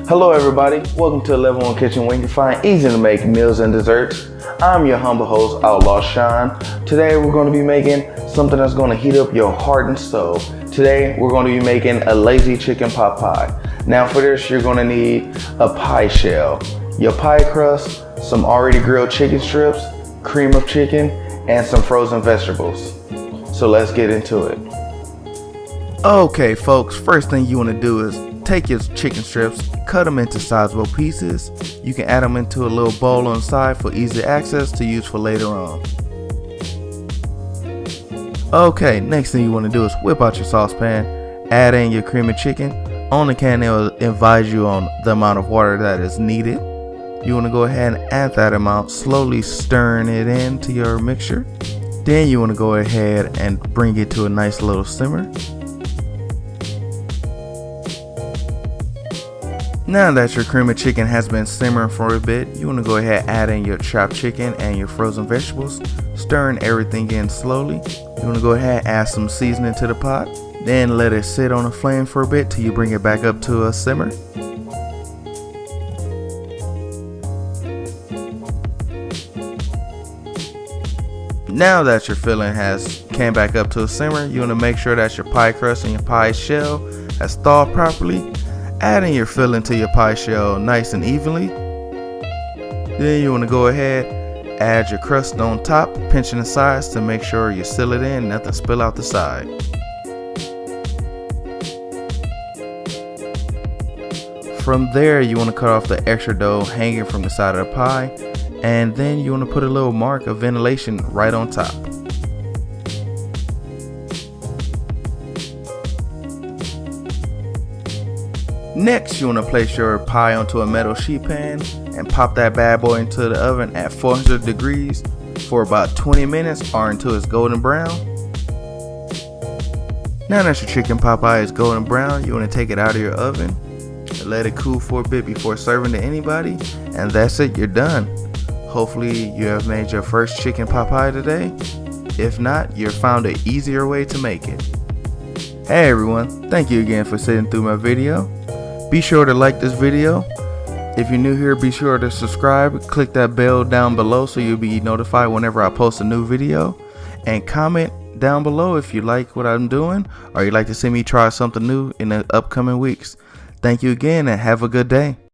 Hello everybody, welcome to Level 1 Kitchen where you can find easy to make meals and desserts. I'm your humble host, Outlawshawn. Today we're going to be making something that's going to heat up your heart and soul. Today we're going to be making a lazy chicken pot pie. Now for this you're going to need a pie shell, your pie crust, some already grilled chicken strips, cream of chicken, and some frozen vegetables. So let's get into it. Okay folks, first thing you want to do is take your chicken strips, cut them into sizable pieces. You can add them into a little bowl on the side for easy access to use for later on. Okay, next thing you want to do is whip out your saucepan, add in your cream of chicken. On the can they'll advise you on the amount of water that is needed. You want to go ahead and add that amount, slowly stirring it into your mixture. Then you want to go ahead and bring it to a nice little simmer. Now that your cream of chicken has been simmering for a bit, you want to go ahead and add in your chopped chicken and your frozen vegetables, stirring everything in slowly. You want to go ahead and add some seasoning to the pot, then let it sit on the flame for a bit till you bring it back up to a simmer. Now that your filling has came back up to a simmer, you want to make sure that your pie crust and your pie shell has thawed properly. Adding your filling to your pie shell nice and evenly. Then you want to go ahead, add your crust on top, pinching the sides to make sure you seal it in, nothing spill out the side. From there you want to cut off the extra dough hanging from the side of the pie, and then you want to put a little mark of ventilation right on top. Next, you want to place your pie onto a metal sheet pan and pop that bad boy into the oven at 400 degrees for about 20 minutes or until it's golden brown. Now that your chicken pot pie is golden brown, you want to take it out of your oven and let it cool for a bit before serving to anybody, and that's it, you're done. Hopefully you have made your first chicken pot pie today. If not, you've found an easier way to make it. Hey everyone, thank you again for sitting through my video. Be sure to like this video. If you're new here, be sure to subscribe. Click that bell down below so you'll be notified whenever I post a new video. And comment down below if you like what I'm doing or you'd like to see me try something new in the upcoming weeks. Thank you again and have a good day.